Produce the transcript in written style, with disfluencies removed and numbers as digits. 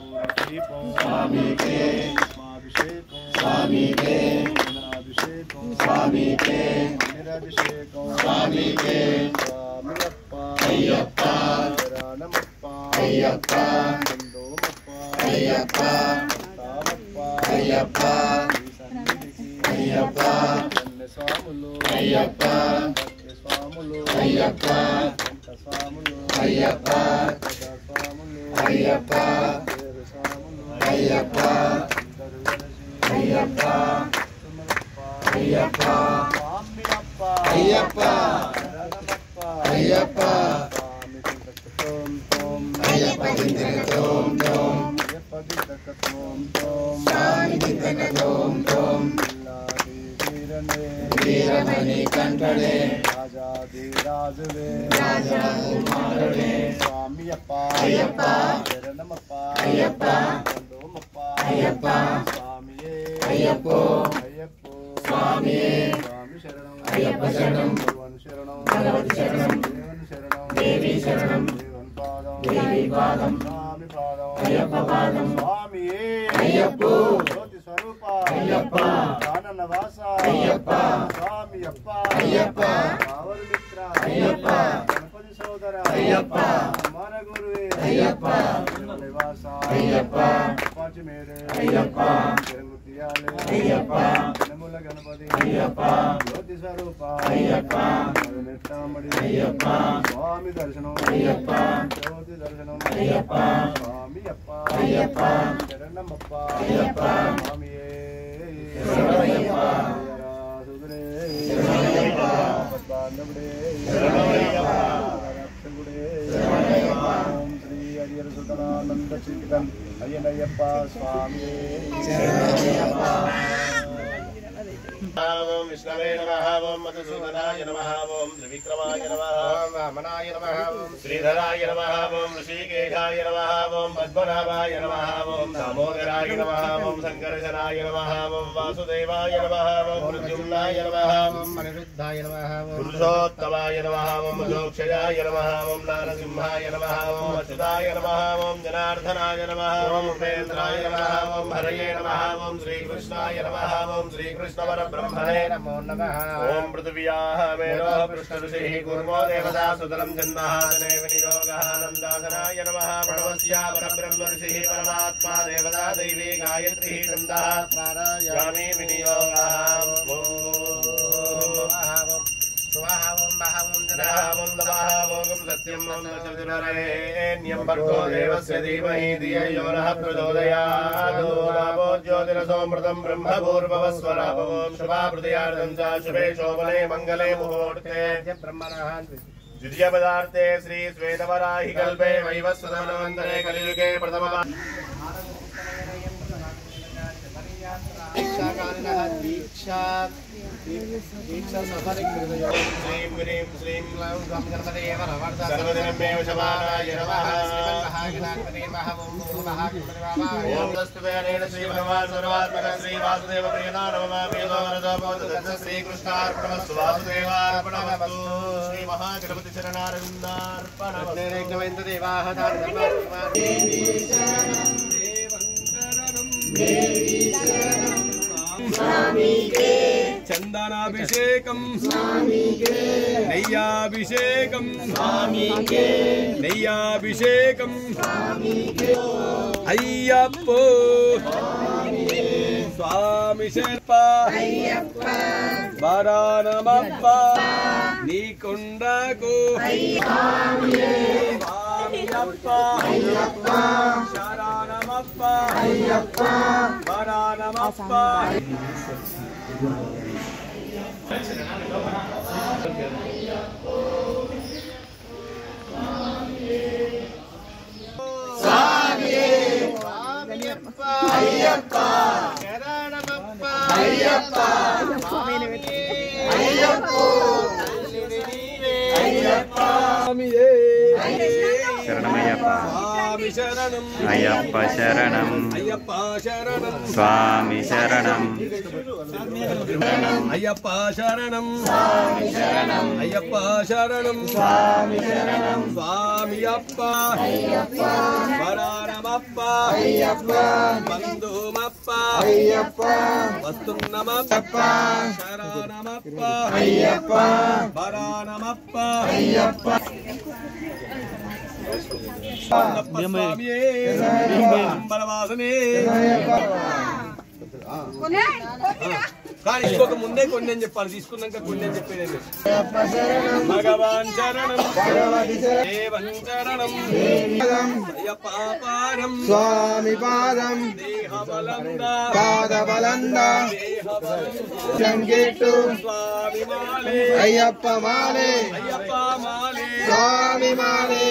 स्वामी के स्वामी के स्वामी के स्वामी के अय्यप्पा अय्यप्पा अय्यप्पा अय्यप्पा अय्यप्पा अय्यप्पा अय्यप्पा अय्यप्पा अय्यप्पा अय्यप्पा अय्यप्पा अय्यप्पा अय्यप्पा अय्यप्पा अय्यप्पा दिंतकतोम तोम स्वामी दिंतकतोम तोम वीरमणि कंठले राजाधिराजवे राजा कुमारवे स्वामी अप्पा अय्यप्पा शरणमप्पा अय्यप्पा वंदोमप्पा अय्यप्पा स्वामिये अय्यप्पो अय्यप्पो स्वामिये स्वामी शरणं अय्यप्पा शरणं भगवान शरणं भगवती शरणं देवन शरणं देवी शरणं देवन पादं देवी पादं स्वामी पादं अय्यप्पा पादं स्वामिये अय्यप्पो ज्योति स्वरूपा अय्यप्पा आनंदवासा अय्यप्पा स्वामी अप्पा अय्यप्पा पावन मित्र अय्यप्पा गणपति सहोदर अय्यप्पा हमारा गुरुवे अय्यप्पा निवासा अय्यप्पा पांच मेरे अय्यप्पा जगमुतियाले अय्यप्पा नमोल गणपति अय्यप्पा ज्योति स्वरूपा अय्यप्पा नित्यामणि अय्यप्पा स्वामी दर्शनम अय्यप्पा ज्योति दर्शनम अय्यप्पा स्वामी अप्पा अय्यप्पा शरणमप्पा अय्यप्पा स्वामिये शरणमप्पा सुगरे शरणमप्पा बांधवडे शरणमप्पा रक्षगुडे शरणमप्पा ओम श्री हरिहर सुतनानंद चिंतन अय्यप्पा स्वामी शरणमप्पा ओम विष्णवे नमः ओम मधुसूदनाय नमः ओम त्रिविक्रमाय नमः ओम वामनाय नमः ओम श्रीधराय नमः ओम ऋषिकेशाय नमः ओम पद्मनाभाय नमः ओम दामोदराय नमः ओम शंकरजनाय नमः ओम वासुदेवाय नमः ओम प्रद्युम्नाय नमः ओम अनिरुद्धाय नमः ओम पुरुषोत्तमाय नमः ओम मोक्षयाय नमः ओम नारसिंहाय नमः ओम अच्युताय नमः ओम जनार्दनाय नमः ओम उपेन्द्राय नमः ओम हरये नमः ओम श्रीकृष्णाय नमः ओम श्रीकृष्ण ब्रह्मणे नमो नमः ओम पृथिव्याः मेनो पृष्ठऋषिः कूर्मो देवता सुतलं जन्मः तने विनियोगः नन्दाधनाय नमः प्रणवस्या परब्रह्म ऋषिः परमात्मा देवता दैवी गायत्री छन्दः स्वामी विनियोगः स्वाहा ओम महावं जनावं नमः ओम सत्यं ओम सत्यनारायण्यं भर्गो देवस्य धीमहि धियो यो नः प्रचोदयात् नमो ज्योतिरसोमृतं ब्रह्मपूर्ववस्वराम ओम शुभावृत्यार्थं च शुभे शोभने मंगले मुहूर्ते ब्रह्मणः द्वितीय पदार्थे श्री श्वेतवराहि कल्पे वैवस्वतमनवन्तरे कलियुगे प्रथम दीक्षा दीक्षा सफल श्रीं ह्रीं श्रीं ग्लौं गं गणपतये नमः सर्वदिनमेव शमानाय नमः श्रीमन्महागणाधिपतये नमः ओम महागणपतये ओम तस्त्वेन श्री भगवान सर्वात्मक श्री वासुदेव प्रियना नमः वेदोरदो श्री कृष्णार्पणमस्तु वासुदेवार्पणमस्तु श्री महागणपति चरणारविन्दार्पणमस्तु नैवेद्य देवाः देवी शरणं देवी शरणं स्वामी के चंदनाभिषेकम स्वामी के नैयाभिषेकम स्वामी के नैयाभिषेकम स्वामी के अय्यप्पो स्वामी शरणप्पा अय्यप्पा वरानमप्पा नीकुंडको स्वामीयप्पा अय्यप्पा शरणमप्पा अय्यप्पा वरानमप्पा स्वामीयप्पा अय्यप्पा शरणमप्पा अय्यप्पा अय्यप्पो अय्यप्पा स्वामीये शरणमय्यप्पा स्वामी స్వామి శరణం అయ్యప్ప శరణం అయ్యప్ప శరణం స్వామి శరణం అయ్యప్ప శరణం స్వామి శరణం అయ్యప్ప శరణం స్వామి శరణం స్వామి అప్ప అయ్యప్ప వరారమప్ప అయ్యప్ప బంధుమప్ప అయ్యప్ప వస్తున్నమప్ప శరణమప్ప అయ్యప్ప వరారమప్ప అయ్యప్ప స్వామియే అంబరవాసనే కానీ ఇంకొక ముందే కొన్ని అని చెప్పాలి తీసుకున్నాక కొన్ని అని చెప్పేది భగవాన్ శరణం దేవం శరణం అయ్యపారం స్వామి పాదం పాదబలంద సంగీటు స్వామి మాలే అయ్యప్ప మాలే అయ్యప్ప మాలే స్వామి మాలే